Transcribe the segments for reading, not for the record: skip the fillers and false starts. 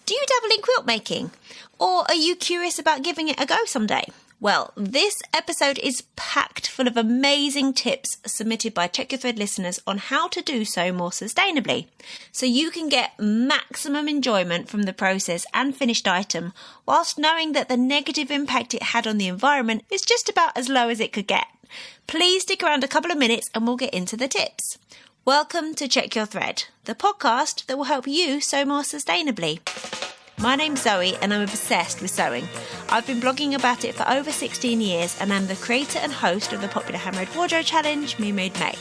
Do you dabble in quilt making? Or are you curious about giving it a go someday? Well, this episode is packed full of amazing tips submitted by Check Your Thread listeners on how to do so more sustainably, so you can get maximum enjoyment from the process and finished item, whilst knowing that the negative impact it had on the environment is just about as low as it could get. Please stick around a couple of minutes and we'll get into the tips. Welcome to Check Your Thread, the podcast that will help you sew more sustainably. My name's Zoe and I'm obsessed with sewing. I've been blogging about it for over 16 years and I'm the creator and host of the popular handmade wardrobe challenge, Me Made May.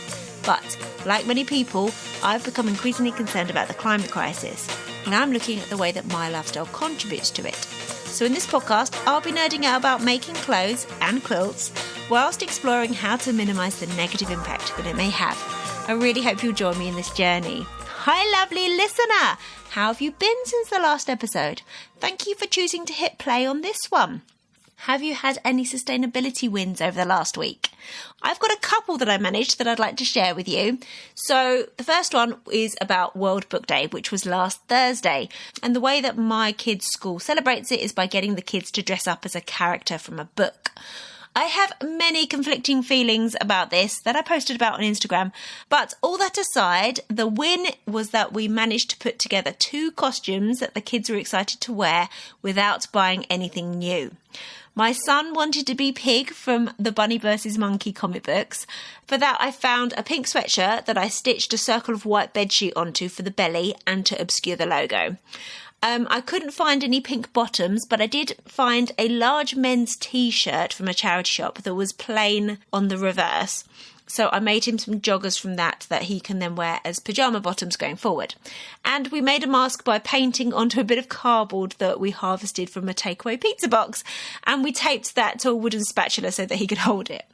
But, like many people, I've become increasingly concerned about the climate crisis, and I'm looking at the way that my lifestyle contributes to it. So in this podcast, I'll be nerding out about making clothes and quilts, whilst exploring how to minimise the negative impact that it may have. I really hope you'll join me in this journey. Hi lovely listener! How have you been since the last episode? Thank you for choosing to hit play on this one. Have you had any sustainability wins over the last week? I've got a couple that I managed that I'd like to share with you. So the first one is about World Book Day, which was last Thursday. And the way that my kids' school celebrates it is by getting the kids to dress up as a character from a book. I have many conflicting feelings about this that I posted about on Instagram, but all that aside, the win was that we managed to put together 2 costumes that the kids were excited to wear without buying anything new. My son wanted to be Pig from the Bunny vs. Monkey comic books. For that, I found a pink sweatshirt that I stitched a circle of white bedsheet onto for the belly and to obscure the logo. I couldn't find any pink bottoms, but I did find a large men's t-shirt from a charity shop that was plain on the reverse. So I made him some joggers from that he can then wear as pyjama bottoms going forward. And we made a mask by painting onto a bit of cardboard that we harvested from a takeaway pizza box. And we taped that to a wooden spatula so that he could hold it.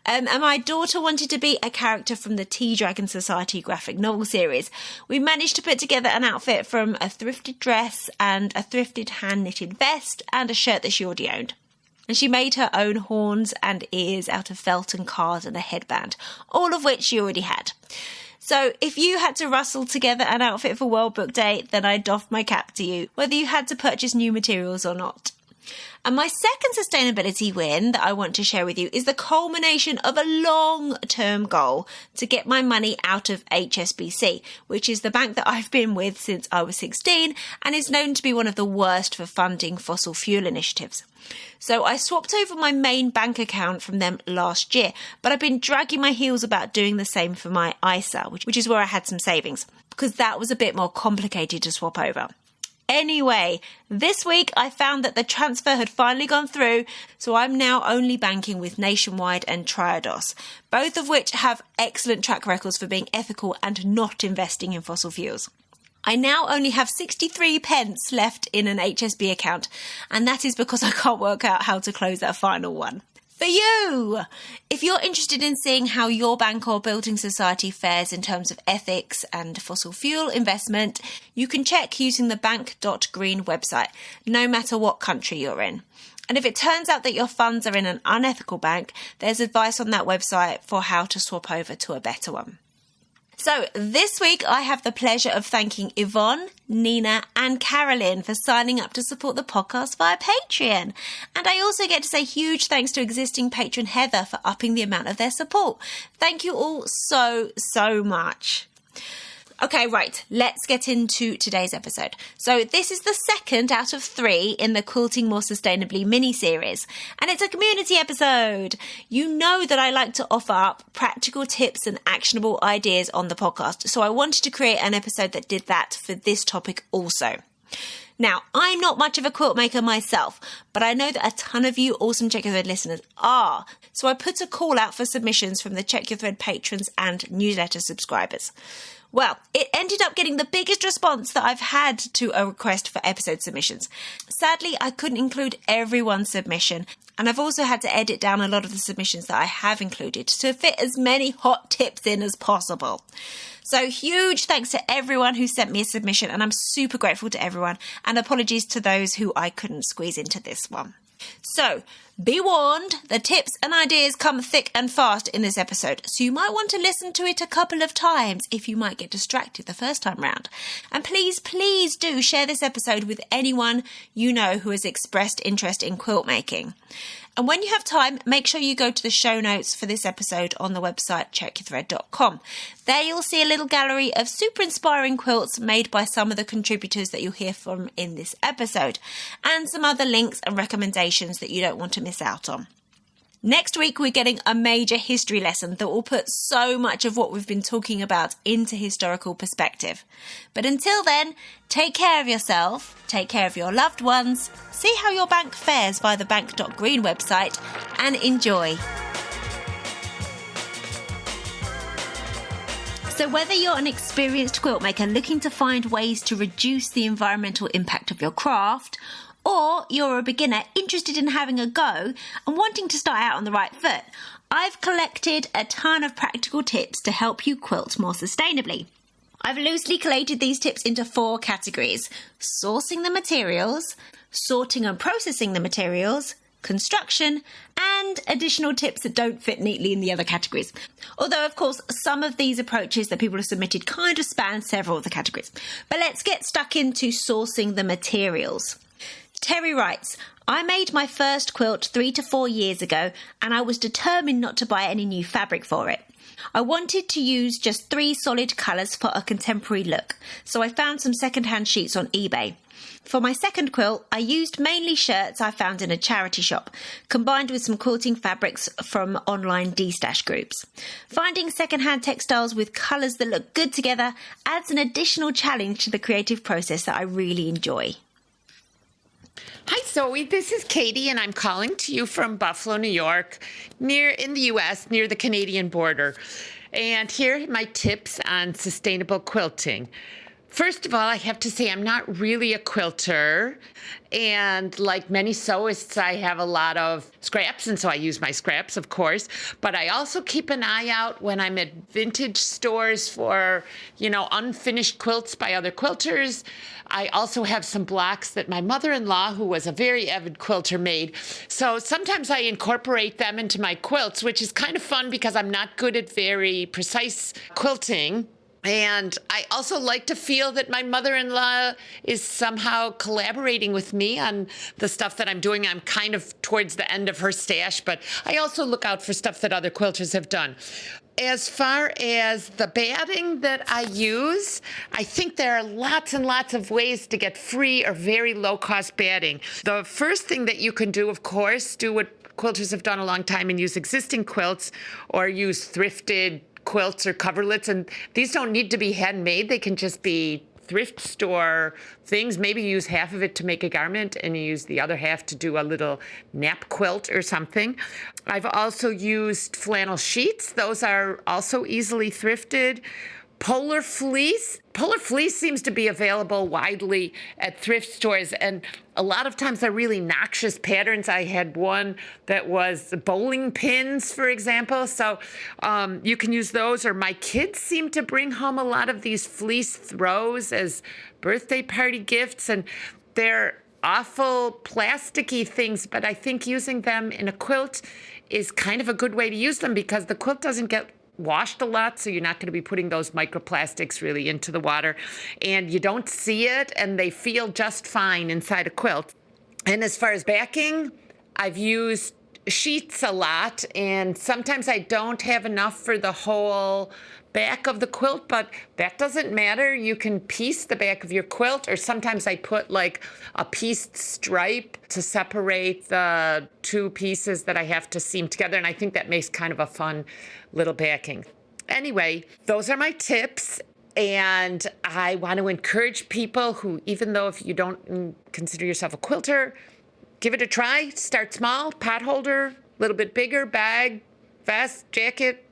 And my daughter wanted to be a character from the Tea Dragon Society graphic novel series. We managed to put together an outfit from a thrifted dress and a thrifted hand-knitted vest and a shirt that she already owned. And she made her own horns and ears out of felt and card and a headband, all of which she already had. So if you had to rustle together an outfit for World Book Day, then I doff my cap to you, whether you had to purchase new materials or not. And my second sustainability win that I want to share with you is the culmination of a long-term goal to get my money out of HSBC, which is the bank that I've been with since I was 16 and is known to be one of the worst for funding fossil fuel initiatives. So I swapped over my main bank account from them last year, but I've been dragging my heels about doing the same for my ISA, which is where I had some savings, because that was a bit more complicated to swap over. Anyway, this week I found that the transfer had finally gone through, so I'm now only banking with Nationwide and Triodos, both of which have excellent track records for being ethical and not investing in fossil fuels. I now only have 63 pence left in an HSB account, and that is because I can't work out how to close that final one. For you! If you're interested in seeing how your bank or building society fares in terms of ethics and fossil fuel investment, you can check using the bank.green website, no matter what country you're in. And if it turns out that your funds are in an unethical bank, there's advice on that website for how to swap over to a better one. So this week I have the pleasure of thanking Yvonne, Nina and Carolyn for signing up to support the podcast via Patreon. And I also get to say huge thanks to existing patron Heather for upping the amount of their support. Thank you all so much. Okay, right, let's get into today's episode. So this is the second out of 3 in the Quilting More Sustainably mini-series, and it's a community episode. You know that I like to offer up practical tips and actionable ideas on the podcast, so I wanted to create an episode that did that for this topic also. Now, I'm not much of a quilt maker myself, but I know that a ton of you awesome Check Your Thread listeners are, so I put a call out for submissions from the Check Your Thread patrons and newsletter subscribers. Well, it ended up getting the biggest response that I've had to a request for episode submissions. Sadly, I couldn't include everyone's submission, and I've also had to edit down a lot of the submissions that I have included to fit as many hot tips in as possible. So huge thanks to everyone who sent me a submission, and I'm super grateful to everyone, and apologies to those who I couldn't squeeze into this one. So, Be warned, the tips and ideas come thick and fast in this episode, so you might want to listen to it a couple of times if you might get distracted the first time round. And please, please do share this episode with anyone you know who has expressed interest in quilt making. And when you have time, make sure you go to the show notes for this episode on the website checkyourthread.com. There you'll see a little gallery of super inspiring quilts made by some of the contributors that you'll hear from in this episode, and some other links and recommendations that you don't want to miss out on. Next week, we're getting a major history lesson that will put so much of what we've been talking about into historical perspective. But until then, take care of yourself, take care of your loved ones, see how your bank fares via the bank.green website, and enjoy. So whether you're an experienced quilt maker looking to find ways to reduce the environmental impact of your craft, or you're a beginner interested in having a go and wanting to start out on the right foot, I've collected a ton of practical tips to help you quilt more sustainably. I've loosely collated these tips into 4 categories: sourcing the materials, sorting and processing the materials, construction, and additional tips that don't fit neatly in the other categories. Although, of course, some of these approaches that people have submitted kind of span several of the categories. But let's get stuck into sourcing the materials. Terry writes, I made my first quilt 3 to 4 years ago, and I was determined not to buy any new fabric for it. I wanted to use just 3 solid colours for a contemporary look, so I found some second-hand sheets on eBay. For my second quilt, I used mainly shirts I found in a charity shop, combined with some quilting fabrics from online de-stash groups. Finding second-hand textiles with colours that look good together adds an additional challenge to the creative process that I really enjoy. Hi, Zoe. This is Katie, and I'm calling to you from Buffalo, New York, in the U.S., near the Canadian border. And here are my tips on sustainable quilting. First of all, I have to say I'm not really a quilter, and like many sewists, I have a lot of scraps, and so I use my scraps, of course, but I also keep an eye out when I'm at vintage stores for, unfinished quilts by other quilters. I also have some blocks that my mother-in-law, who was a very avid quilter, made, so sometimes I incorporate them into my quilts, which is kind of fun because I'm not good at very precise quilting. And I also like to feel that my mother-in-law is somehow collaborating with me on the stuff that I'm doing. I'm kind of towards the end of her stash, but I also look out for stuff that other quilters have done. As far as the batting that I use, I think there are lots and lots of ways to get free or very low-cost batting. The first thing that you can do, of course, do what quilters have done a long time and use existing quilts or use thrifted quilts or coverlets, and these don't need to be handmade. They can just be thrift store things. Maybe you use half of it to make a garment and you use the other half to do a little nap quilt or something. I've also used flannel sheets. Those are also easily thrifted. Polar fleece. Polar fleece seems to be available widely at thrift stores, and a lot of times they're really noxious patterns. I had one that was bowling pins, for example, so you can use those. Or my kids seem to bring home a lot of these fleece throws as birthday party gifts, and they're awful plasticky things, but I think using them in a quilt is kind of a good way to use them because the quilt doesn't get washed a lot, so you're not going to be putting those microplastics really into the water, and you don't see it, and they feel just fine inside a quilt. And as far as backing, I've used sheets a lot, and sometimes I don't have enough for the whole back of the quilt, but that doesn't matter. You can piece the back of your quilt, or sometimes I put like a pieced stripe to separate the 2 pieces that I have to seam together, and I think that makes kind of a fun little backing. Anyway, those are my tips, and I want to encourage people who, even though if you don't consider yourself a quilter, give it a try. Start small, pot holder, a little bit bigger, bag, vest, jacket,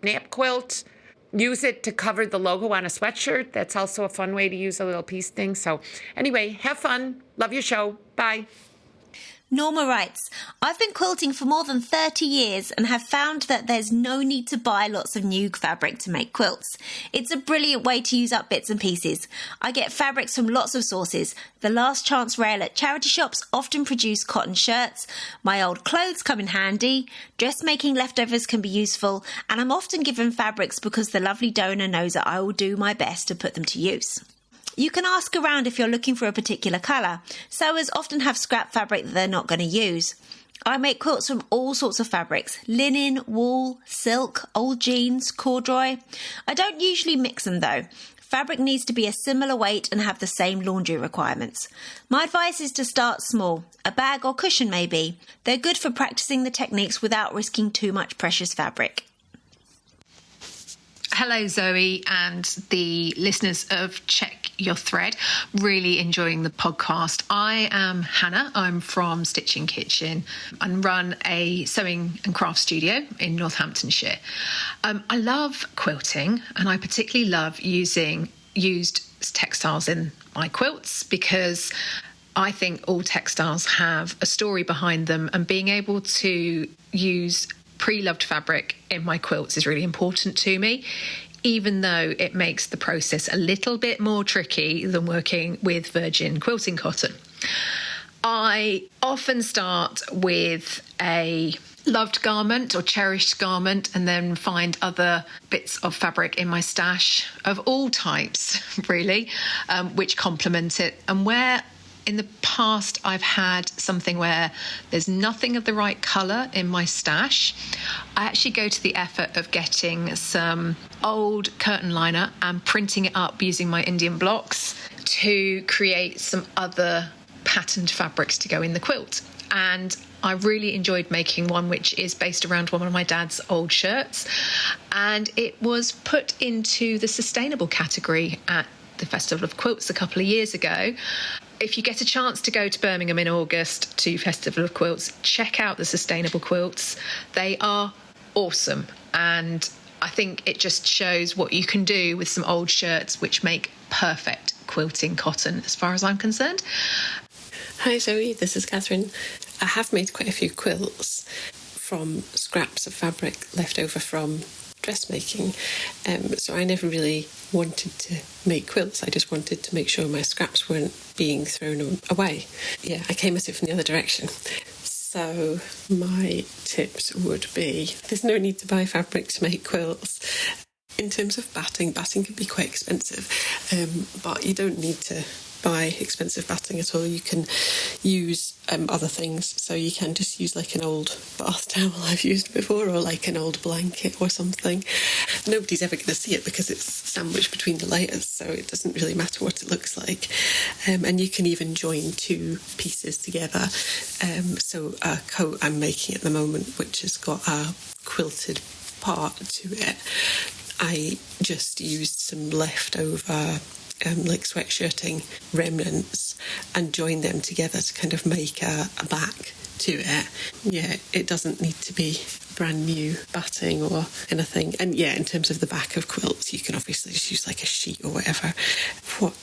nap quilt. Use it to cover the logo on a sweatshirt. That's also a fun way to use a little piece thing. So anyway, have fun. Love your show. Bye. Norma writes, I've been quilting for more than 30 years and have found that there's no need to buy lots of new fabric to make quilts. It's a brilliant way to use up bits and pieces. I get fabrics from lots of sources. The last chance rail at charity shops often produce cotton shirts. My old clothes come in handy. Dressmaking leftovers can be useful. And I'm often given fabrics because the lovely donor knows that I will do my best to put them to use. You can ask around if you're looking for a particular colour. Sewers often have scrap fabric that they're not going to use. I make quilts from all sorts of fabrics: linen, wool, silk, old jeans, corduroy. I don't usually mix them though. Fabric needs to be a similar weight and have the same laundry requirements. My advice is to start small. A bag or cushion maybe. They're good for practising the techniques without risking too much precious fabric. Hello, Zoe and the listeners of Check Your Thread. Really enjoying the podcast. I am Hannah. I'm from Stitching Kitchen and run a sewing and craft studio in Northamptonshire. I love quilting, and I particularly love using used textiles in my quilts because I think all textiles have a story behind them, and being able to use pre-loved fabric in my quilts is really important to me, even though it makes the process a little bit more tricky than working with virgin quilting cotton. I often start with a loved garment or cherished garment and then find other bits of fabric in my stash of all types, really, which complement it. And where in the past I've had something where there's nothing of the right colour in my stash, I actually go to the effort of getting some old curtain liner and printing it up using my Indian blocks to create some other patterned fabrics to go in the quilt. And I really enjoyed making one which is based around one of my dad's old shirts, and it was put into the sustainable category at the Festival of Quilts a couple of years ago. If you get a chance to go to Birmingham in August to Festival of Quilts, check out the sustainable quilts. They are awesome, and I think it just shows what you can do with some old shirts which make perfect quilting cotton as far as I'm concerned. Hi Zoe, this is Kathryn. I have made quite a few quilts from scraps of fabric left over from dressmaking, so I never really wanted to make quilts. I just wanted to make sure my scraps weren't being thrown away. Yeah, I came at it from the other direction. So my tips would be, there's no need to buy fabric to make quilts. In terms of batting can be quite expensive, but you don't need to buy expensive batting at all. You can use other things, so you can just use like an old bath towel I've used before, or like an old blanket or something. Nobody's ever going to see it because it's sandwiched between the layers, so it doesn't really matter what it looks like. And you can even join two pieces together. So a coat I'm making at the moment, which has got a quilted part to it, I just used some leftover like sweatshirting remnants and join them together to kind of make a back to it. Yeah, it doesn't need to be brand new batting or anything. And yeah, in terms of the back of quilts, you can obviously just use like a sheet or whatever. What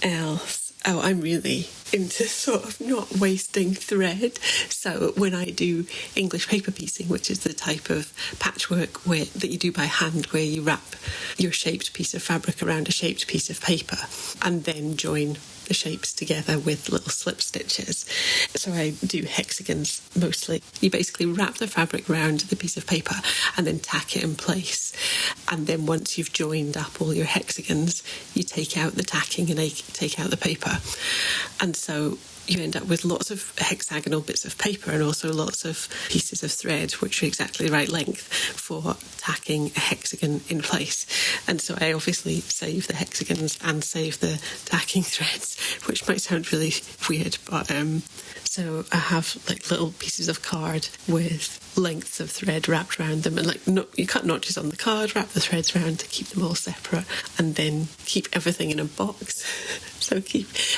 else? Oh, I'm really into sort of not wasting thread. So when I do English paper piecing, which is the type of patchwork that you do by hand, where you wrap your shaped piece of fabric around a shaped piece of paper and then join the shapes together with little slip stitches. So I do hexagons mostly. You basically wrap the fabric around the piece of paper and then tack it in place. And then once you've joined up all your hexagons, you take out the tacking and take out the paper. And so you end up with lots of hexagonal bits of paper and also lots of pieces of thread which are exactly the right length for tacking a hexagon in place. And so I obviously save the hexagons and save the tacking threads, which might sound really weird, but so I have like little pieces of card with lengths of thread wrapped around them, and you cut notches on the card, wrap the threads around to keep them all separate, and then keep everything in a box. So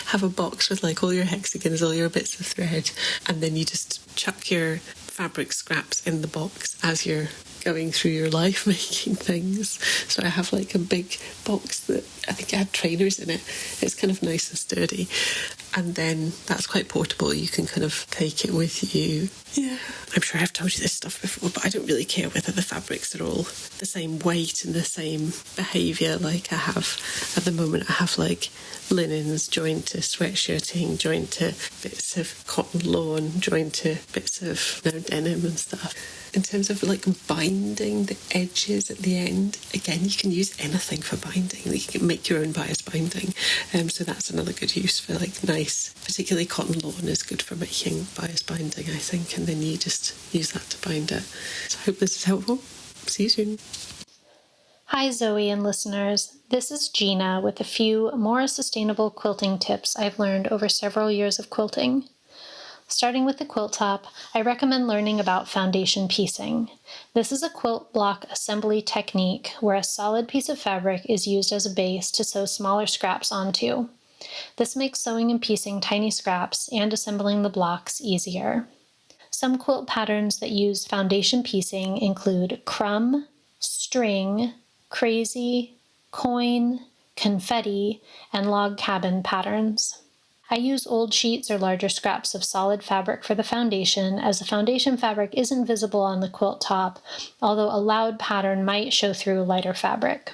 have a box with like all your hexagons, all your bits of thread, and then you just chuck your fabric scraps in the box as you're going through your life making things. So I have like a big box that I think I had trainers in it. It's kind of nice and sturdy. And then that's quite portable. You can kind of take it with you. Yeah, I'm sure I've told you this stuff before, but I don't really care whether the fabrics are all the same weight and the same behaviour. Like I have, at the moment, I have like linens joined to sweatshirting, joined to bits of cotton lawn, joined to bits of denim and stuff. In terms of like binding the edges at the end, again, you can use anything for binding. You can make your own bias binding. So that's another good use for like nice, particularly cotton lawn is good for making bias binding, I think. And then you just use that to bind it. So I hope this is helpful. See you soon. Hi Zoe and listeners, this is Gina with a few more sustainable quilting tips I've learned over several years of quilting. Starting with the quilt top, I recommend learning about foundation piecing. This is a quilt block assembly technique where a solid piece of fabric is used as a base to sew smaller scraps onto. This makes sewing and piecing tiny scraps and assembling the blocks easier. Some quilt patterns that use foundation piecing include crumb, string, crazy, coin, confetti, and log cabin patterns. I use old sheets or larger scraps of solid fabric for the foundation, as the foundation fabric isn't visible on the quilt top, although a loud pattern might show through lighter fabric.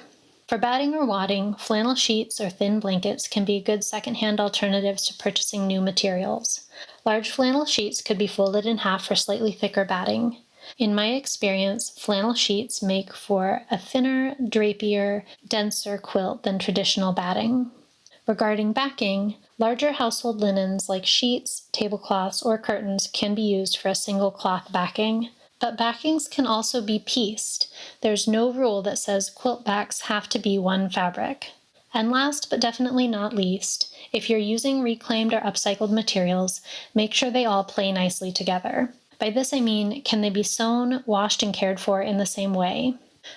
For batting or wadding, flannel sheets or thin blankets can be good secondhand alternatives to purchasing new materials. Large flannel sheets could be folded in half for slightly thicker batting. In my experience, flannel sheets make for a thinner, drapier, denser quilt than traditional batting. Regarding backing, larger household linens like sheets, tablecloths, or curtains can be used for a single cloth backing, but backings can also be pieced. There's no rule that says quilt backs have to be one fabric. And last but definitely not least, if you're using reclaimed or upcycled materials, make sure they all play nicely together. By this I mean, can they be sewn, washed, and cared for in the same way?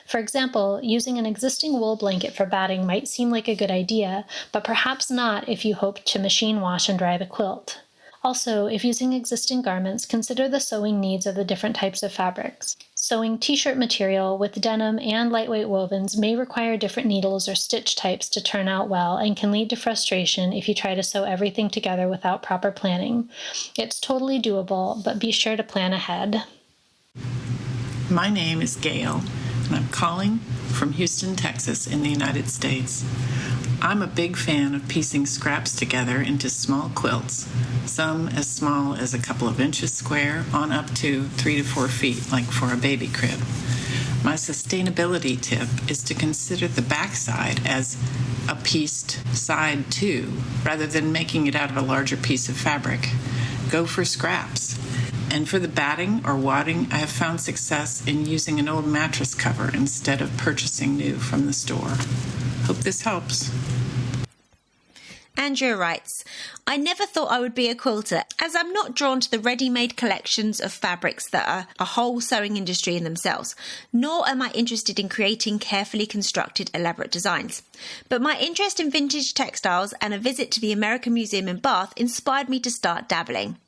For example, using an existing wool blanket for batting might seem like a good idea, but perhaps not if you hope to machine wash and dry the quilt. Also, if using existing garments, consider the sewing needs of the different types of fabrics. Sewing t-shirt material with denim and lightweight wovens may require different needles or stitch types to turn out well and can lead to frustration if you try to sew everything together without proper planning. It's totally doable, but be sure to plan ahead. My name is Gail, and I'm calling from Houston, Texas, in the United States. I'm a big fan of piecing scraps together into small quilts, some as small as a couple of inches square on up to 3 to 4 feet, like for a baby crib. My sustainability tip is to consider the backside as a pieced side too, rather than making it out of a larger piece of fabric. Go for scraps. And for the batting or wadding, I have found success in using an old mattress cover instead of purchasing new from the store. Hope this helps. Andrea writes, I never thought I would be a quilter, as I'm not drawn to the ready-made collections of fabrics that are a whole sewing industry in themselves, nor am I interested in creating carefully constructed elaborate designs. But my interest in vintage textiles and a visit to the American Museum in Bath inspired me to start dabbling.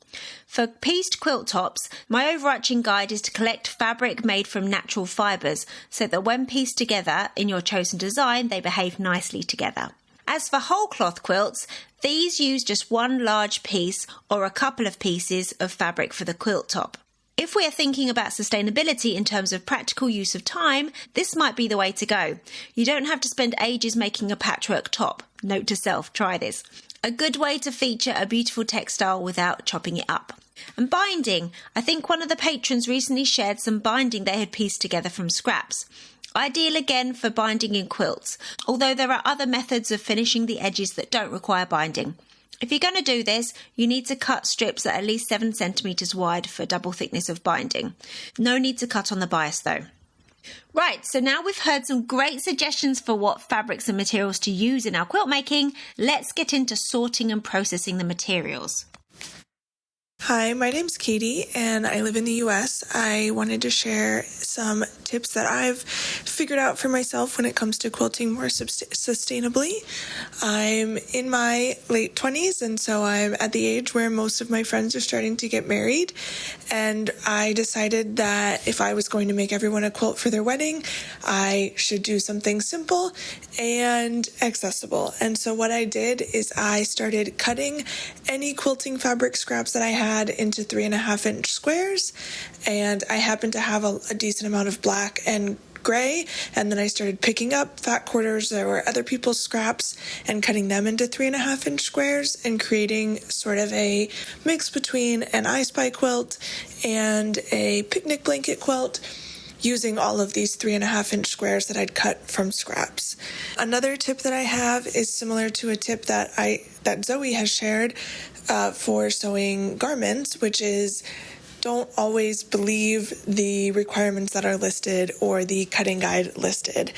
For pieced quilt tops, my overarching guide is to collect fabric made from natural fibres, so that when pieced together in your chosen design, they behave nicely together. As for whole cloth quilts, these use just one large piece or a couple of pieces of fabric for the quilt top. If we are thinking about sustainability in terms of practical use of time, this might be the way to go. You don't have to spend ages making a patchwork top. Note to self, try this. A good way to feature a beautiful textile without chopping it up. And binding. I think one of the patrons recently shared some binding they had pieced together from scraps. Ideal again for binding in quilts, although there are other methods of finishing the edges that don't require binding. If you're going to do this, you need to cut strips at least 7 centimetres wide for double thickness of binding. No need to cut on the bias though. Right, so now we've heard some great suggestions for what fabrics and materials to use in our quilt making. Let's get into sorting and processing the materials. Hi, my name's Katie, and I live in the U.S. I wanted to share some tips that I've figured out for myself when it comes to quilting more sustainably. I'm in my late 20s, and so I'm at the age where most of my friends are starting to get married, and I decided that if I was going to make everyone a quilt for their wedding, I should do something simple and accessible. And so what I did is I started cutting any quilting fabric scraps that I had into 3.5-inch squares, and I happened to have a decent amount of black and gray, and then I started picking up fat quarters that were other people's scraps and cutting them into 3.5-inch squares and creating sort of a mix between an I Spy quilt and a picnic blanket quilt, using all of these 3.5-inch squares that I'd cut from scraps. Another tip that I have is similar to a tip that Zoe has shared for sewing garments, which is don't always believe the requirements that are listed or the cutting guide listed.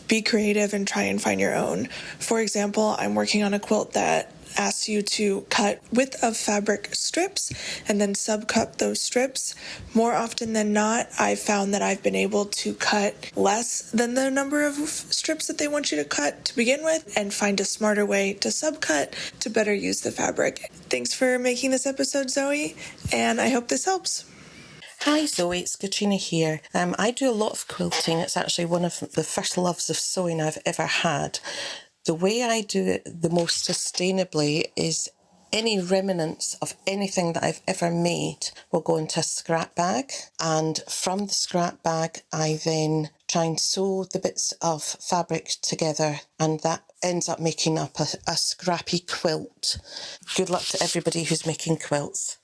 Be creative and try and find your own. For example, I'm working on a quilt that asks you to cut width of fabric strips and then subcut those strips. More often than not, I've found that I've been able to cut less than the number of strips that they want you to cut to begin with and find a smarter way to subcut to better use the fabric. Thanks for making this episode, Zoe, and I hope this helps. Hi Zoe, it's Katrina here. I do a lot of quilting. It's actually one of the first loves of sewing I've ever had. The way I do it the most sustainably is any remnants of anything that I've ever made will go into a scrap bag, and from the scrap bag I then try and sew the bits of fabric together, and that ends up making up a scrappy quilt. Good luck to everybody who's making quilts.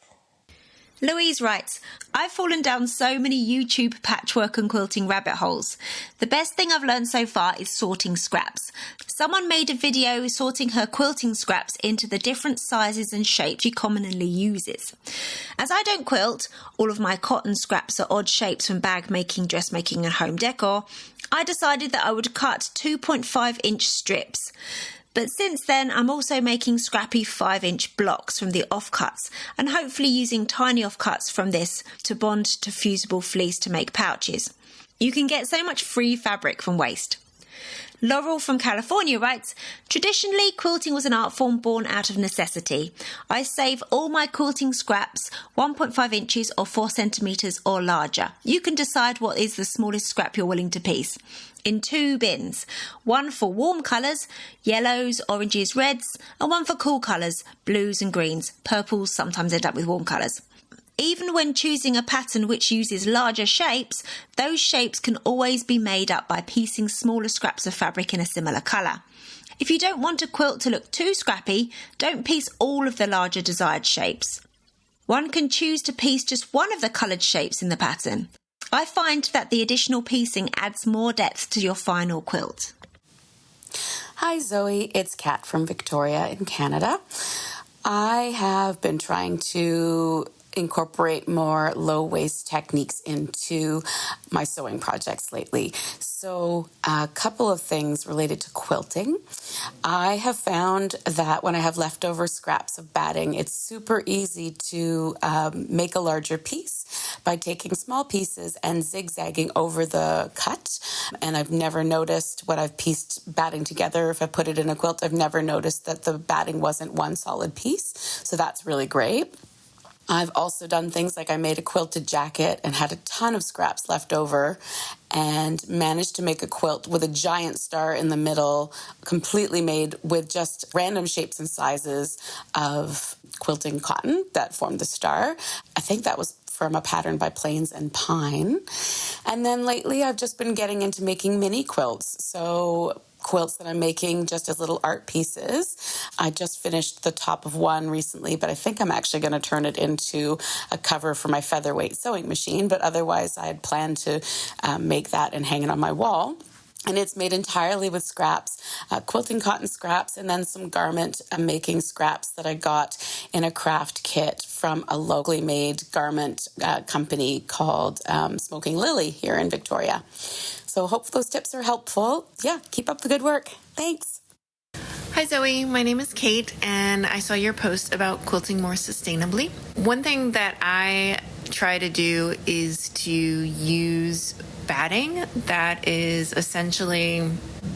Louise writes, I've fallen down so many YouTube patchwork and quilting rabbit holes. The best thing I've learned so far is sorting scraps. Someone made a video sorting her quilting scraps into the different sizes and shapes she commonly uses. As I don't quilt, all of my cotton scraps are odd shapes from bag making, dressmaking and home decor, I decided that I would cut 2.5-inch strips. But since then, I'm also making scrappy 5-inch blocks from the offcuts and hopefully using tiny offcuts from this to bond to fusible fleece to make pouches. You can get so much free fabric from waste. Laurel from California writes, traditionally, quilting was an art form born out of necessity. I save all my quilting scraps 1.5 inches or 4 centimetres or larger. You can decide what is the smallest scrap you're willing to piece. In 2 bins, one for warm colours, yellows, oranges, reds, and one for cool colours, blues and greens. Purples sometimes end up with warm colours. Even when choosing a pattern which uses larger shapes, those shapes can always be made up by piecing smaller scraps of fabric in a similar colour. If you don't want a quilt to look too scrappy, don't piece all of the larger desired shapes. One can choose to piece just one of the coloured shapes in the pattern. I find that the additional piecing adds more depth to your final quilt. Hi Zoe, it's Kat from Victoria in Canada. I have been trying to incorporate more low-waste techniques into my sewing projects lately. So a couple of things related to quilting. I have found that when I have leftover scraps of batting, it's super easy to make a larger piece by taking small pieces and zigzagging over the cut. And I've never noticed when I've pieced batting together, if I put it in a quilt, I've never noticed that the batting wasn't one solid piece. So that's really great. I've also done things like I made a quilted jacket and had a ton of scraps left over and managed to make a quilt with a giant star in the middle, completely made with just random shapes and sizes of quilting cotton that formed the star. I think that was from a pattern by Plains and Pine. And then lately I've just been getting into making mini quilts. So quilts that I'm making just as little art pieces. I just finished the top of one recently, but I think I'm actually going to turn it into a cover for my featherweight sewing machine. But otherwise, I had planned to make that and hang it on my wall. And it's made entirely with scraps, quilting cotton scraps, and then some garment making scraps that I got in a craft kit from a locally made garment company called Smoking Lily here in Victoria. So hope those tips are helpful. Yeah, keep up the good work. Thanks. Hi Zoe, my name is Kate and I saw your post about quilting more sustainably. One thing that I try to do is to use batting that is essentially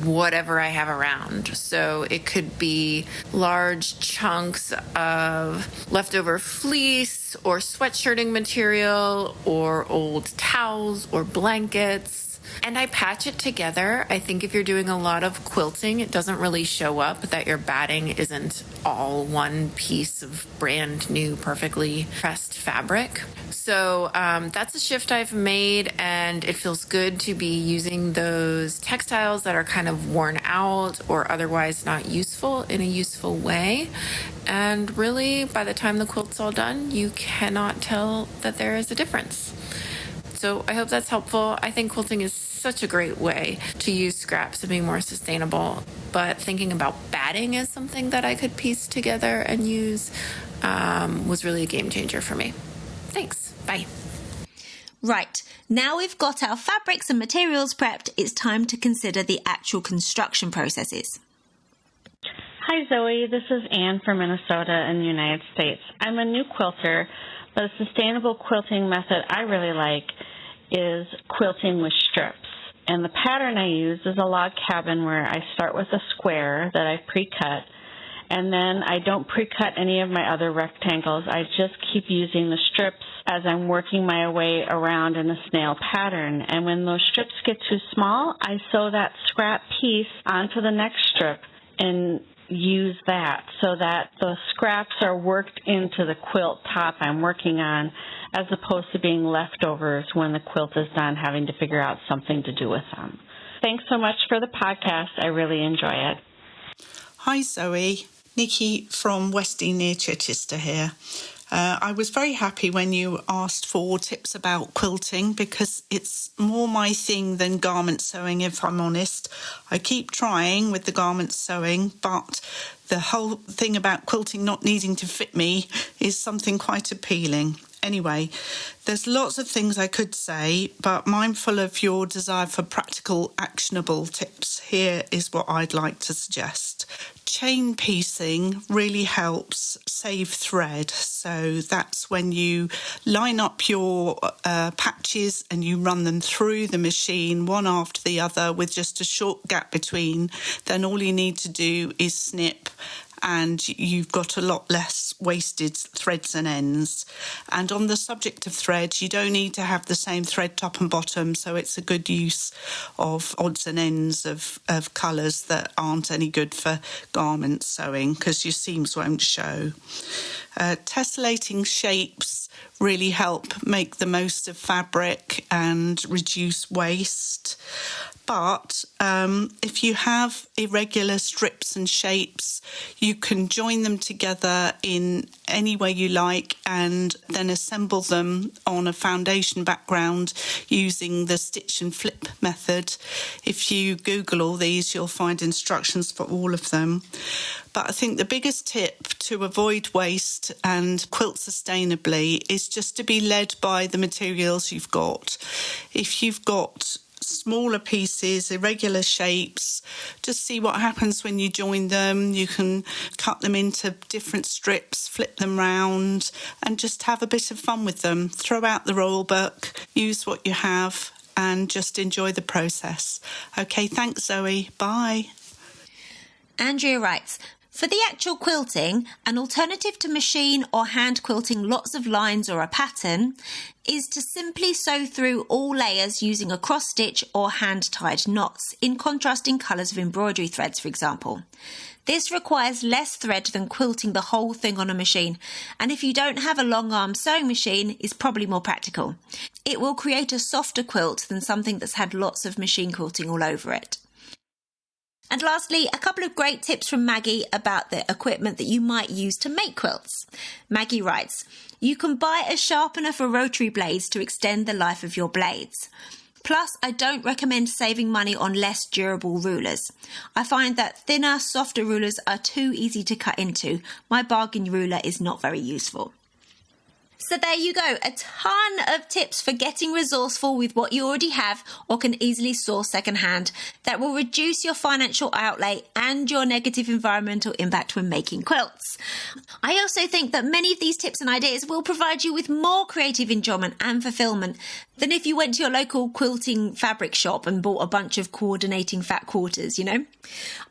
whatever I have around. So it could be large chunks of leftover fleece or sweatshirting material or old towels or blankets. And I patch it together. I think if you're doing a lot of quilting, it doesn't really show up that your batting isn't all one piece of brand new, perfectly pressed fabric. So that's a shift I've made, and it feels good to be using those textiles that are kind of worn out or otherwise not useful in a useful way. And really, by the time the quilt's all done, you cannot tell that there is a difference. So I hope that's helpful. I think quilting is such a great way to use scraps and be more sustainable. But thinking about batting as something that I could piece together and use was really a game changer for me. Thanks. Bye. Right, now we've got our fabrics and materials prepped, it's time to consider the actual construction processes. Hi Zoe, this is Anne from Minnesota in the United States. I'm a new quilter, but a sustainable quilting method I really like is quilting with strips. And the pattern I use is a log cabin where I start with a square that I pre-cut, and then I don't pre-cut any of my other rectangles. I just keep using the strips as I'm working my way around in a snail pattern. And when those strips get too small, I sew that scrap piece onto the next strip and use that so that the scraps are worked into the quilt top I'm working on, as opposed to being leftovers when the quilt is done, having to figure out something to do with them. Thanks so much for the podcast. I really enjoy it. Hi Zoe, Nikki from Westy near Chichester here. I was very happy when you asked for tips about quilting because it's more my thing than garment sewing, if I'm honest. I keep trying with the garment sewing, but the whole thing about quilting not needing to fit me is something quite appealing. Anyway, there's lots of things I could say, but mindful of your desire for practical, actionable tips, here is what I'd like to suggest. Chain piecing really helps save thread. So that's when you line up your patches and you run them through the machine one after the other with just a short gap between. Then all you need to do is snip, and you've got a lot less wasted threads and ends. And on the subject of thread, you don't need to have the same thread top and bottom, so it's a good use of odds and ends of colours that aren't any good for garment sewing because your seams won't show. Tessellating shapes really help make the most of fabric and reduce waste. But if you have irregular strips and shapes, you can join them together in any way you like and then assemble them on a foundation background using the stitch and flip method. If you Google all these, you'll find instructions for all of them. But I think the biggest tip to avoid waste and quilt sustainably is just to be led by the materials you've got. If you've got smaller pieces, irregular shapes, just see what happens when you join them. You can cut them into different strips, flip them round, and just have a bit of fun with them. Throw out the rule book, use what you have, and just enjoy the process. Okay, thanks Zoe. Bye. Andrea writes, for the actual quilting, an alternative to machine or hand quilting lots of lines or a pattern is to simply sew through all layers using a cross stitch or hand-tied knots in contrasting colours of embroidery threads, for example. This requires less thread than quilting the whole thing on a machine, and if you don't have a long-arm sewing machine, is probably more practical. It will create a softer quilt than something that's had lots of machine quilting all over it. And lastly, a couple of great tips from Maggie about the equipment that you might use to make quilts. Maggie writes, you can buy a sharpener for rotary blades to extend the life of your blades. Plus, I don't recommend saving money on less durable rulers. I find that thinner, softer rulers are too easy to cut into. My bargain ruler is not very useful. So there you go, a ton of tips for getting resourceful with what you already have or can easily source secondhand that will reduce your financial outlay and your negative environmental impact when making quilts. I also think that many of these tips and ideas will provide you with more creative enjoyment and fulfillment than if you went to your local quilting fabric shop and bought a bunch of coordinating fat quarters, you know?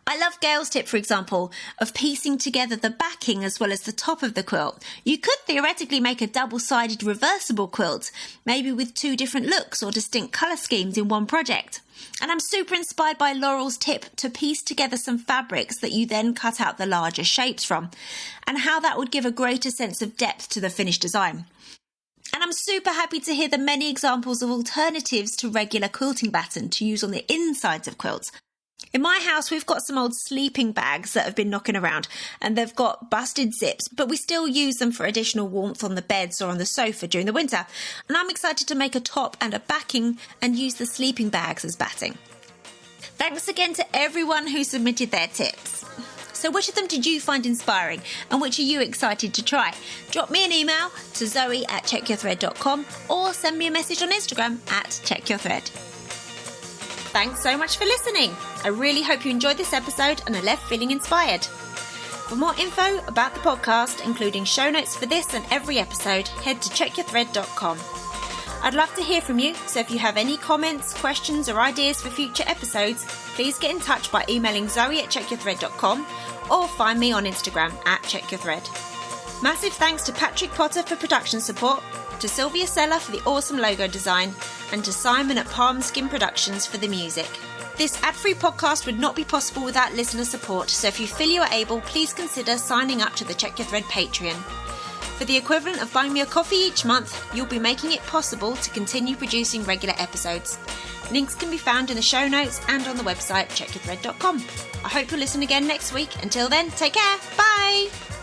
I love Gail's tip, for example, of piecing together the backing as well as the top of the quilt. You could theoretically make a double-sided reversible quilt, maybe with 2 different looks or distinct colour schemes in one project. And I'm super inspired by Laurel's tip to piece together some fabrics that you then cut out the larger shapes from, and how that would give a greater sense of depth to the finished design. And I'm super happy to hear the many examples of alternatives to regular quilting batten to use on the insides of quilts. In my house, we've got some old sleeping bags that have been knocking around, and they've got busted zips, but we still use them for additional warmth on the beds or on the sofa during the winter. And I'm excited to make a top and a backing and use the sleeping bags as batting. Thanks again to everyone who submitted their tips. So which of them did you find inspiring, and which are you excited to try? Drop me an email to zoe@checkyourthread.com or send me a message on Instagram @checkyourthread. Thanks so much for listening. I really hope you enjoyed this episode and are left feeling inspired. For more info about the podcast, including show notes for this and every episode, head to checkyourthread.com. I'd love to hear from you, so if you have any comments, questions or ideas for future episodes, please get in touch by emailing zoe@checkyourthread.com or find me on Instagram @checkyourthread. Massive thanks to Patrick Potter for production support, to Sylvia Seller for the awesome logo design, and to Simon at Palm Skin Productions for the music. This ad-free podcast would not be possible without listener support, so if you feel you are able, please consider signing up to the Check Your Thread Patreon. For the equivalent of buying me a coffee each month, you'll be making it possible to continue producing regular episodes. Links can be found in the show notes and on the website checkyourthread.com. I hope you'll listen again next week. Until then, take care. Bye!